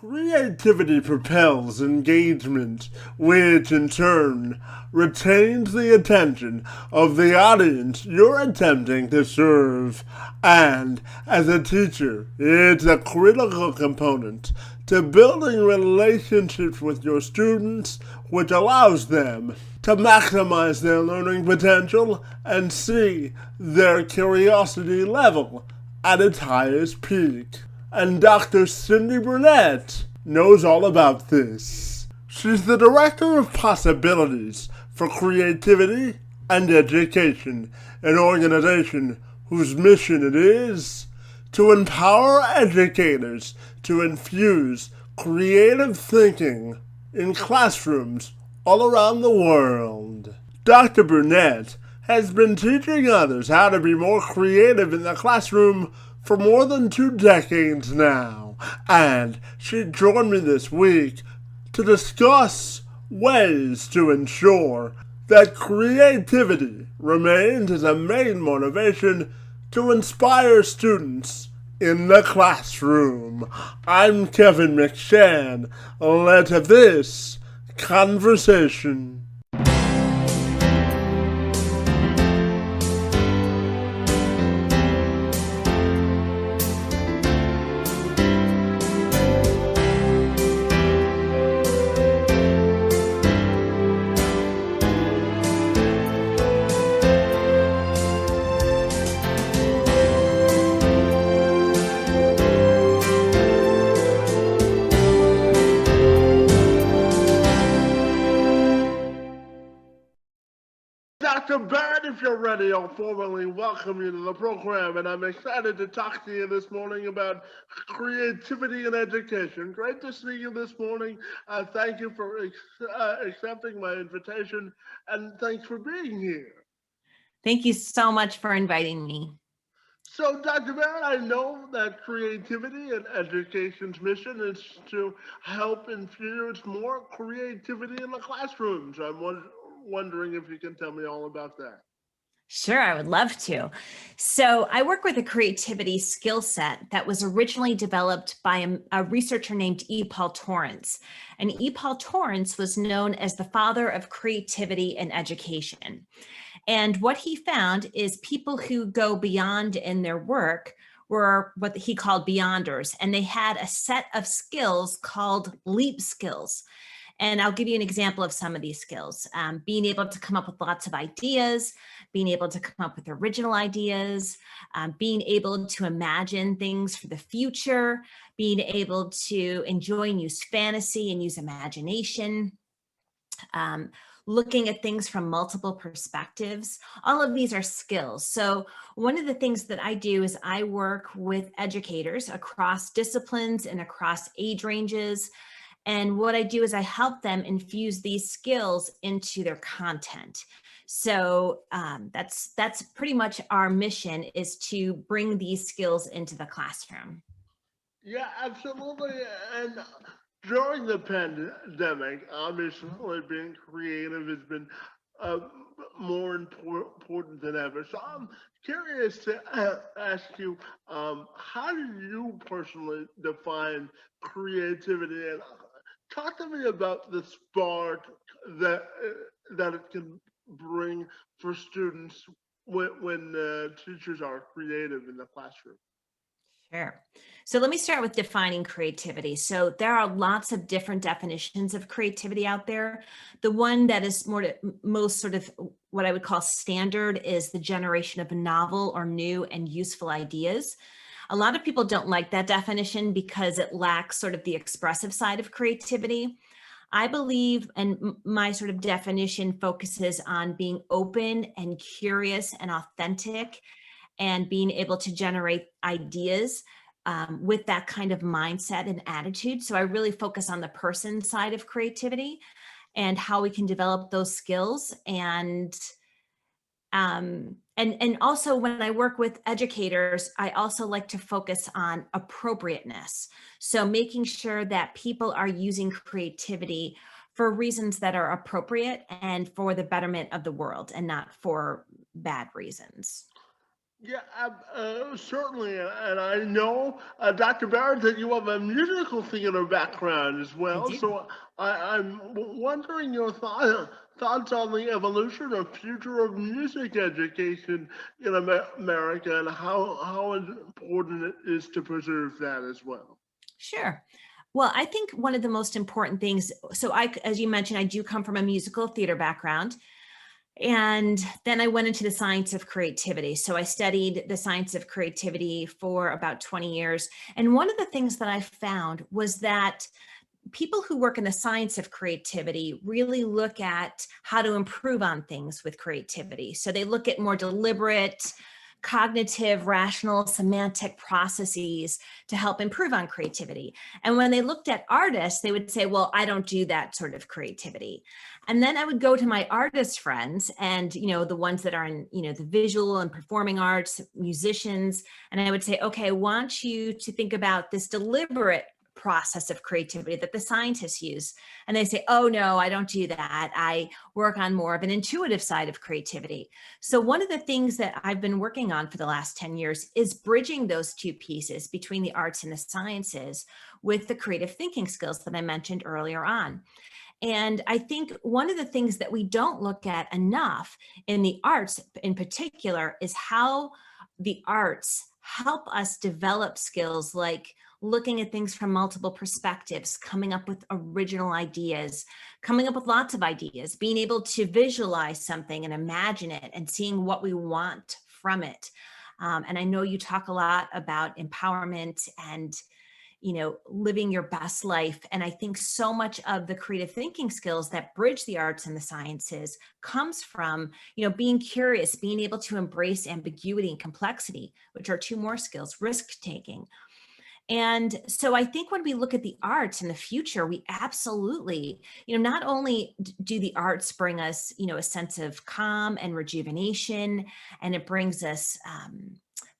Creativity propels engagement, which in turn retains the attention of the audience you're attempting to serve. And as a teacher, it's a critical component to building relationships with your students, which allows them to maximize their learning potential and see their curiosity level at its highest peak. And Dr. Cyndi Burnett knows all about this. She's the Director of Possibilities for Creativity and Education, an organization whose mission it is to empower educators to infuse creative thinking in classrooms all around the world. Dr. Burnett has been teaching others how to be more creative in the classroom for more than 2 decades now, and she joined me this week to discuss ways to ensure that creativity remains as a main motivation to inspire students in the classroom. I'm Kevin McShann. Let's have this conversation. Dr. Burnett, if you're ready, I'll formally welcome you to the program, and I'm excited to talk to you this morning about creativity in education. Great to see you this morning. Thank you for accepting my invitation, and thanks for being here. Thank you so much for inviting me. So, Dr. Barrett, I know that creativity and education's mission is to help infuse more creativity in the classrooms. I'm wondering if you can tell me all about that. Sure, I would love to. So I work with a creativity skill set that was originally developed by a researcher named E. Paul Torrance. And E. Paul Torrance was known as the father of creativity in education. And what he found is people who go beyond in their work were what he called beyonders, and they had a set of skills called leap skills. And I'll give you an example of some of these skills. Being able to come up with lots of ideas, being able to come up with original ideas, being able to imagine things for the future, being able to enjoy and use fantasy and use imagination, looking at things from multiple perspectives. All of these are skills. So one of the things that I do is I work with educators across disciplines and across age ranges. And what I do is I help them infuse these skills into their content. So that's pretty much our mission, is to bring these skills into the classroom. Yeah, absolutely. And during the pandemic, obviously being creative has been uh, more important than ever. So I'm curious to ask you, how do you personally define creativity? And talk to me about the spark that that it can bring for students when teachers are creative in the classroom. Sure. So let me start with defining creativity. So there are lots of different definitions of creativity out there. The one that is most sort of what I would call standard is the generation of novel or new and useful ideas. A lot of people don't like that definition because it lacks sort of the expressive side of creativity. I believe, and my sort of definition focuses on being open and curious and authentic, and being able to generate ideas with that kind of mindset and attitude. So I really focus on the person side of creativity and how we can develop those skills. And also when I work with educators, I also like to focus on appropriateness. So making sure that people are using creativity for reasons that are appropriate and for the betterment of the world and not for bad reasons. Yeah, certainly, and I know, Dr. Barrett, that you have a musical theater background as I well. do. So I'm wondering your thoughts on the evolution or future of music education in America and how important it is to preserve that as well. Sure. Well, I think one of the most important things, so as you mentioned, I do come from a musical theater background. And then I went into the science of creativity. So I studied the science of creativity for about 20 years. And one of the things that I found was that people who work in the science of creativity really look at how to improve on things with creativity. So they look at more deliberate, cognitive, rational, semantic processes to help improve on creativity. And when they looked at artists, they would say, well, I don't do that sort of creativity. And then I would go to my artist friends and, the ones that are in, the visual and performing arts, musicians, and I would say, okay, I want you to think about this deliberate process of creativity that the scientists use. And they say, oh, no, I don't do that. I work on more of an intuitive side of creativity. So, one of the things that I've been working on for the last 10 years is bridging those two pieces between the arts and the sciences with the creative thinking skills that I mentioned earlier on. And I think one of the things that we don't look at enough in the arts in particular is how the arts help us develop skills like looking at things from multiple perspectives, coming up with original ideas, coming up with lots of ideas, being able to visualize something and imagine it and seeing what we want from it. And I know you talk a lot about empowerment and living your best life. And I think so much of the creative thinking skills that bridge the arts and the sciences comes from, being curious, being able to embrace ambiguity and complexity, which are two more skills, risk taking. And so I think when we look at the arts in the future, we absolutely, not only do the arts bring us, a sense of calm and rejuvenation, and it brings us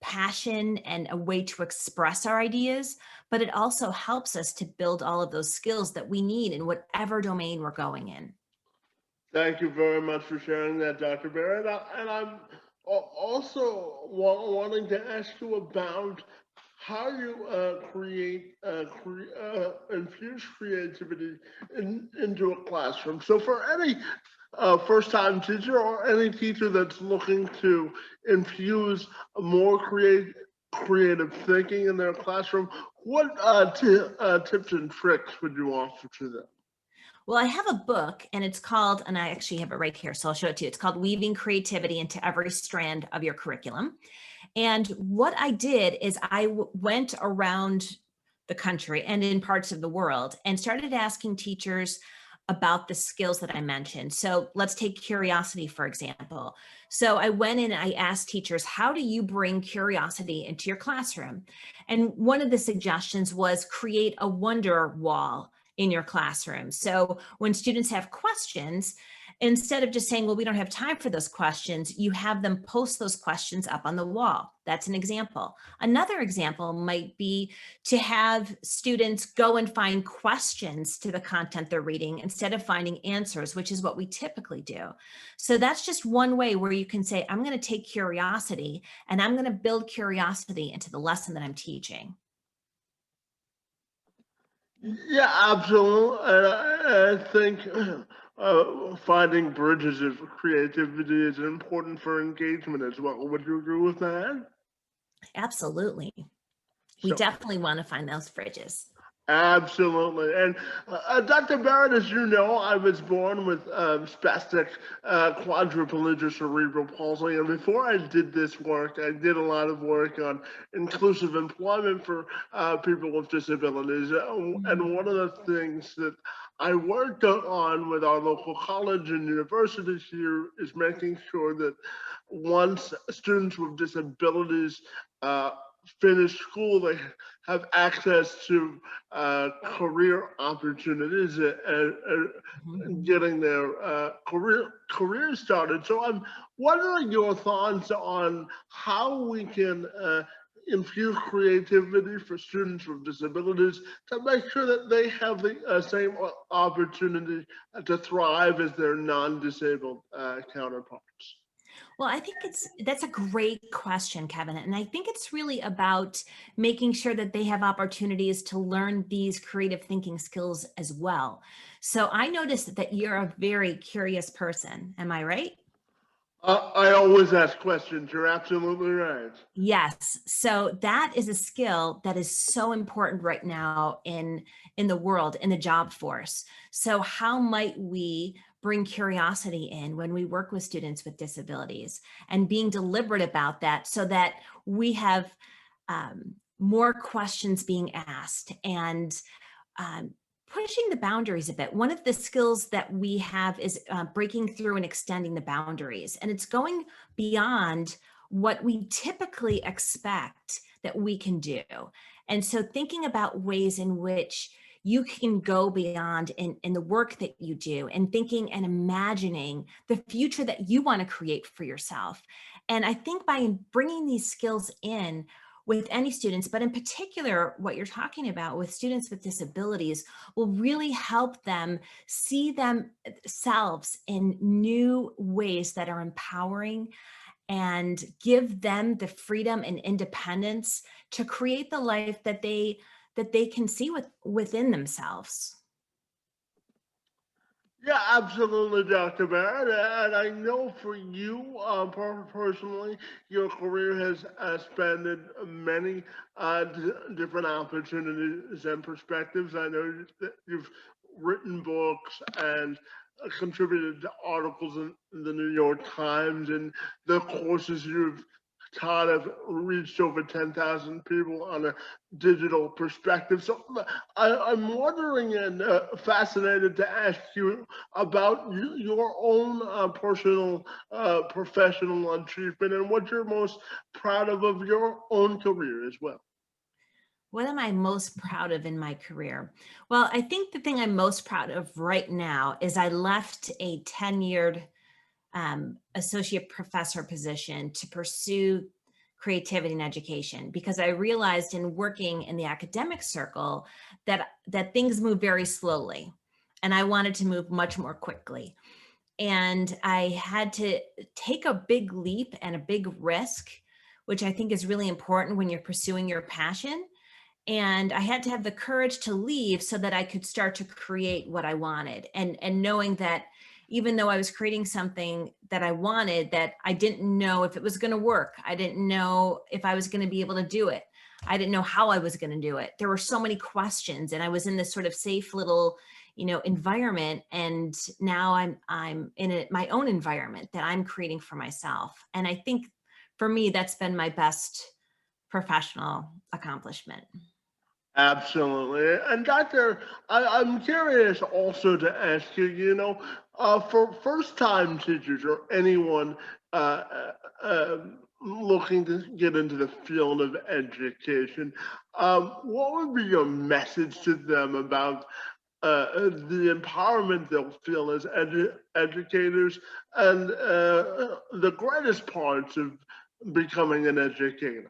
passion and a way to express our ideas, but it also helps us to build all of those skills that we need in whatever domain we're going in. Thank you very much for sharing that, Dr. Barrett. And I'm also wanting to ask you about how you infuse creativity into a classroom. So, for any first-time teacher or any teacher that's looking to infuse more creative thinking in their classroom, what tips and tricks would you offer to them? Well, I have a book and it's called, and I actually have it right here, so I'll show it to you. It's called Weaving Creativity into Every Strand of Your Curriculum. And what I did is went around the country and in parts of the world and started asking teachers about the skills that I mentioned. So let's take curiosity, for example. So I went in and I asked teachers, how do you bring curiosity into your classroom? And one of the suggestions was create a wonder wall in your classroom. So when students have questions, instead of just saying, well, we don't have time for those questions, you have them post those questions up on the wall. That's an example. Another example might be to have students go and find questions to the content they're reading instead of finding answers, which is what we typically do. So that's just one way where you can say, I'm going to take curiosity and I'm going to build curiosity into the lesson that I'm teaching. Yeah, absolutely. And I think finding bridges of creativity is important for engagement as well. Would you agree with that? Absolutely. We So, definitely want to find those bridges. absolutely. And Dr. Barrett, as you know, I was born with spastic quadriplegia cerebral palsy. And before I did this work, I did a lot of work on inclusive employment for people with disabilities. And one of the things that I worked on with our local college and universities here is making sure that once students with disabilities finish school, they have access to career opportunities and getting their career started. So I'm wondering your thoughts on how we can infuse creativity for students with disabilities to make sure that they have the same opportunity to thrive as their non-disabled counterparts. Well, I think that's a great question, Kevin. And I think it's really about making sure that they have opportunities to learn these creative thinking skills as well. So I noticed that you're a very curious person. Am I right? I always ask questions. You're absolutely right. Yes. So that is a skill that is so important right now in the world, in the job force. So how might we bring curiosity in when we work with students with disabilities and being deliberate about that so that we have more questions being asked and um, pushing the boundaries a bit. One of the skills that we have is breaking through and extending the boundaries. And it's going beyond what we typically expect that we can do. And so thinking about ways in which you can go beyond in the work that you do and thinking and imagining the future that you want to create for yourself. And I think by bringing these skills in, with any students, but in particular, what you're talking about with students with disabilities will really help them see themselves in new ways that are empowering and give them the freedom and independence to create the life that they can see within themselves. Yeah, absolutely, Dr. Barrett. And I know for you personally, your career has spanned many different opportunities and perspectives. I know that you've written books and contributed to articles in the New York Times, and the courses you've taught have reached over 10,000 people on a digital perspective. So I'm wondering and fascinated to ask you about your own personal professional achievement and what you're most proud of your own career as well. What am I most proud of in my career? Well, I think the thing I'm most proud of right now is I left a tenured associate professor position to pursue creativity and education because I realized in working in the academic circle that things move very slowly and I wanted to move much more quickly. And I had to take a big leap and a big risk, which I think is really important when you're pursuing your passion. And I had to have the courage to leave so that I could start to create what I wanted. And knowing that even though I was creating something that I wanted, that I didn't know if it was going to work. I didn't know if I was going to be able to do it. I didn't know how I was going to do it. There were so many questions and I was in this sort of safe little, environment. And now I'm in my own environment that I'm creating for myself. And I think for me, that's been my best professional accomplishment. Absolutely. And Doctor, I'm curious also to ask you, for first time teachers or anyone uh, looking to get into the field of education, what would be your message to them about the empowerment they'll feel as educators and the greatest parts of becoming an educator?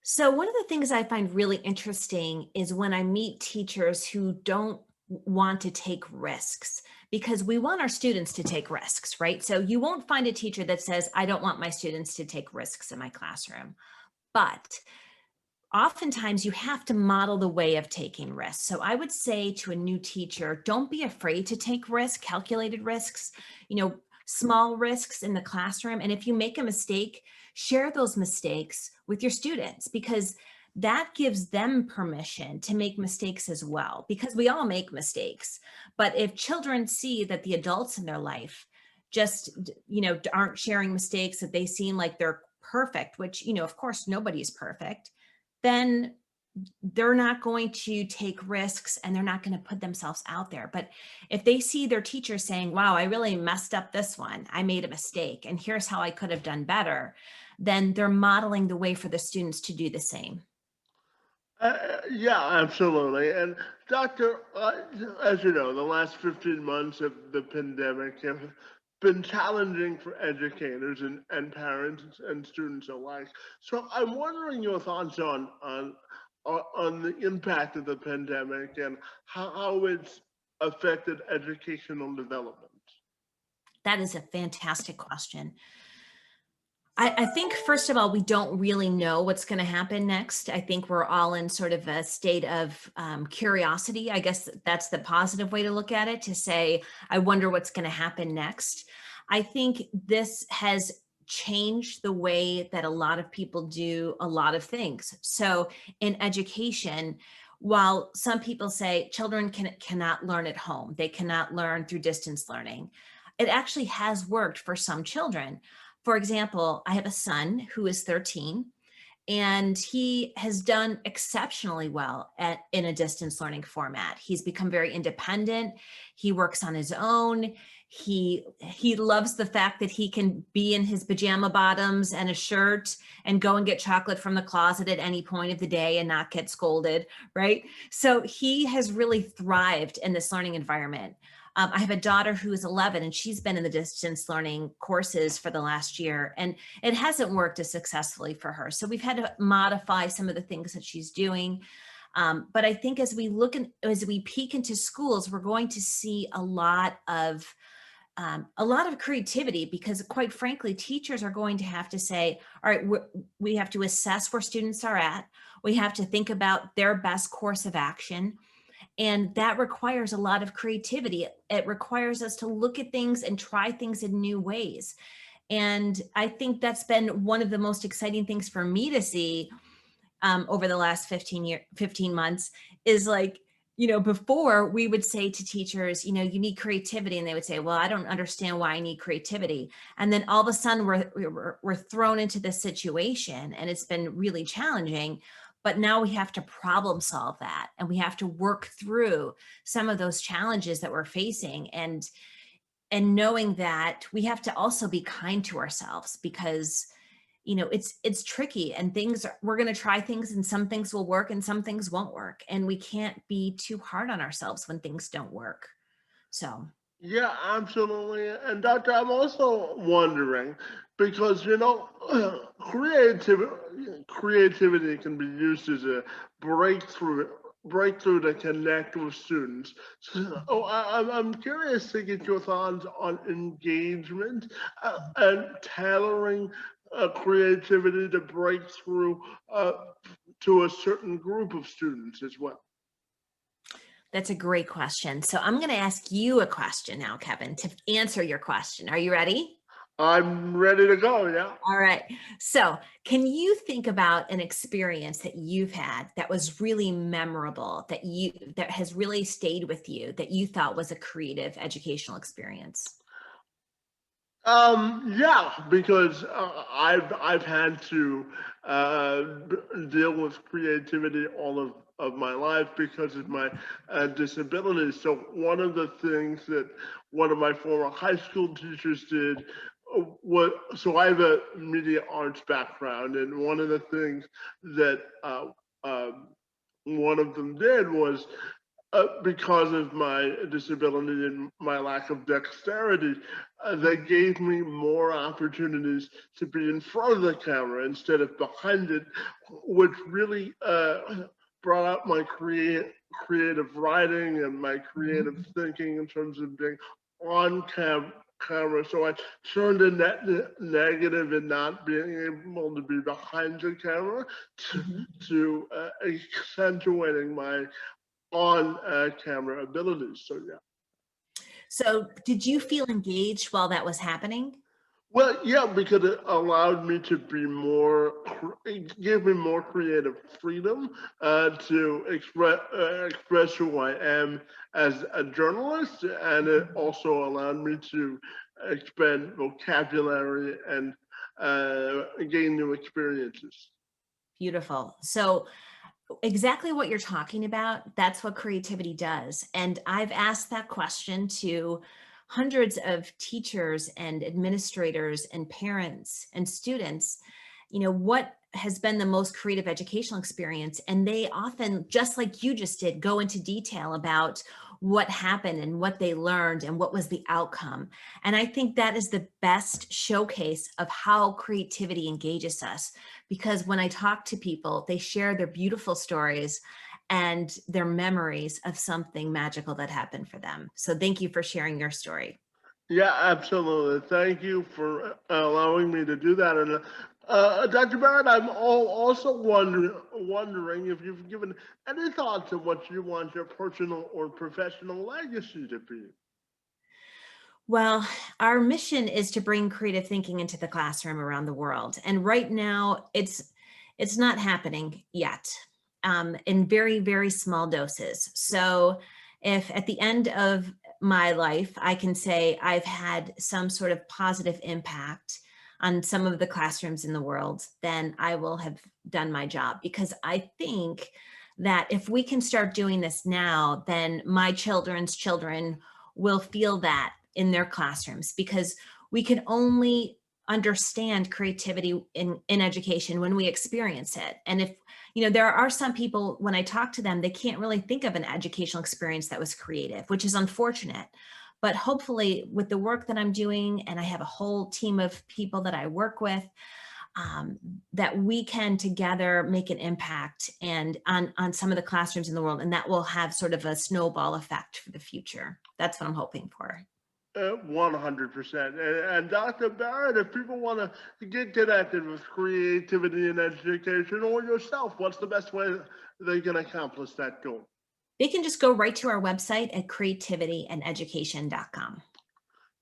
So, one of the things I find really interesting is when I meet teachers who don't want to take risks because we want our students to take risks, right? So, you won't find a teacher that says, I don't want my students to take risks in my classroom. But oftentimes you have to model the way of taking risks. So I would say to a new teacher, don't be afraid to take risks, calculated risks, small risks in the classroom. And if you make a mistake, share those mistakes with your students because that gives them permission to make mistakes as well, because we all make mistakes. But if children see that the adults in their life just, aren't sharing mistakes, that they seem like they're perfect, which, of course, nobody's perfect, then they're not going to take risks and they're not going to put themselves out there. But if they see their teacher saying, wow, I really messed up this one, I made a mistake, and here's how I could have done better, then they're modeling the way for the students to do the same. Yeah, absolutely. And Doctor, as you know, the last 15 months of the pandemic have been challenging for educators and parents and students alike. So I'm wondering your thoughts on the impact of the pandemic and how it's affected educational development. That is a fantastic question. I think, first of all, we don't really know what's going to happen next. I think we're all in sort of a state of curiosity. I guess that's the positive way to look at it, to say, I wonder what's going to happen next. I think this has changed the way that a lot of people do a lot of things. So in education, while some people say children cannot learn at home, they cannot learn through distance learning, it actually has worked for some children. For example, I have a son who is 13, and he has done exceptionally well in a distance learning format. He's become very independent. He works on his own. He loves the fact that he can be in his pajama bottoms and a shirt and go and get chocolate from the closet at any point of the day and not get scolded, right? So he has really thrived in this learning environment. I have a daughter who is 11, and she's been in the distance learning courses for the last year, and it hasn't worked as successfully for her. So we've had to modify some of the things that she's doing. But I think as we as we peek into schools, we're going to see a lot of creativity, because quite frankly, teachers are going to have to say, all right, we have to assess where students are at. We have to think about their best course of action. And that requires a lot of creativity. It requires us to look at things and try things in new ways. And I think that's been one of the most exciting things for me to see over the last 15 months is, like, before we would say to teachers, you need creativity. And they would say, well, I don't understand why I need creativity. And then all of a sudden we're thrown into this situation, and it's been really challenging. But now we have to problem solve that, and we have to work through some of those challenges that we're facing, and knowing that we have to also be kind to ourselves, because it's tricky, and we're going to try things, and some things will work and some things won't work, and we can't be too hard on ourselves when things don't work. So Yeah, absolutely. And Doctor, I'm also wondering, because creativity can be used as a breakthrough to connect with students. So, I'm curious to get your thoughts on engagement and tailoring creativity to break through to a certain group of students as well. that's a great question. So I'm going to ask you a question now, Kevin, to answer your question. Are you ready? I'm ready to go. Yeah. All right. So can you think about an experience that you've had that was really memorable, that has really stayed with you, that you thought was a creative educational experience? Yeah, because I've had to deal with creativity all of my life because of my disabilities. So one of the things that one of my former high school teachers did was, so I have a media arts background, and one of the things that one of them did was, because of my disability and my lack of dexterity, they gave me more opportunities to be in front of the camera instead of behind it, which really brought out my creative writing and my creative thinking in terms of being on camera. So I turned a negative in not being able to be behind the camera to accentuating my on camera abilities. So yeah. So did you feel engaged while that was happening? Well, yeah, because it allowed me to be more, it gave me more creative freedom to express who I am as a journalist, and it also allowed me to expand vocabulary and gain new experiences. Beautiful. So exactly what you're talking about, that's what creativity does. And I've asked that question to hundreds of teachers and administrators and parents and students, what has been the most creative educational experience? And they often, just like you just did, go into detail about what happened and what they learned and what was the outcome. And I think that is the best showcase of how creativity engages us, because when I talk to people, they share their beautiful stories and their memories of something magical that happened for them. So thank you for sharing your story. Yeah, absolutely. Thank you for allowing me to do that. And Dr. Barrett, also wondering if you've given any thoughts on what you want your personal or professional legacy to be. Well, our mission is to bring creative thinking into the classroom around the world. And right now it's not happening yet, in very, very small doses. So if at the end of my life, I can say I've had some sort of positive impact on some of the classrooms in the world, then I will have done my job. Because I think that if we can start doing this now, then my children's children will feel that in their classrooms, because we can only understand creativity in education when we experience it. And if, there are some people, when I talk to them, they can't really think of an educational experience that was creative, which is unfortunate. But hopefully with the work that I'm doing, and I have a whole team of people that I work with, um, that we can together make an impact and on some of the classrooms in the world, and that will have sort of a snowball effect for the future. That's what I'm hoping for. 100%. And Dr. Barrett, if people want to get connected with creativity in education or yourself, what's the best way they can accomplish that goal? They can just go right to our website at creativityandeducation.com.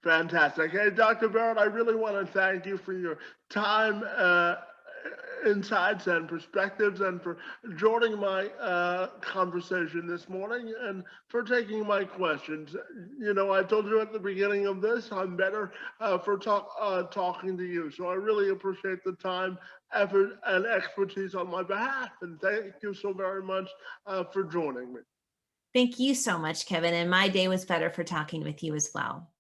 Fantastic. Hey, Dr. Barrett, I really want to thank you for your time, insights, and perspectives, and for joining my conversation this morning and for taking my questions. You know, I told you at the beginning of this, I'm better for talking to you. So I really appreciate the time, effort, and expertise on my behalf. And thank you so very much for joining me. Thank you so much, Kevin. And my day was better for talking with you as well.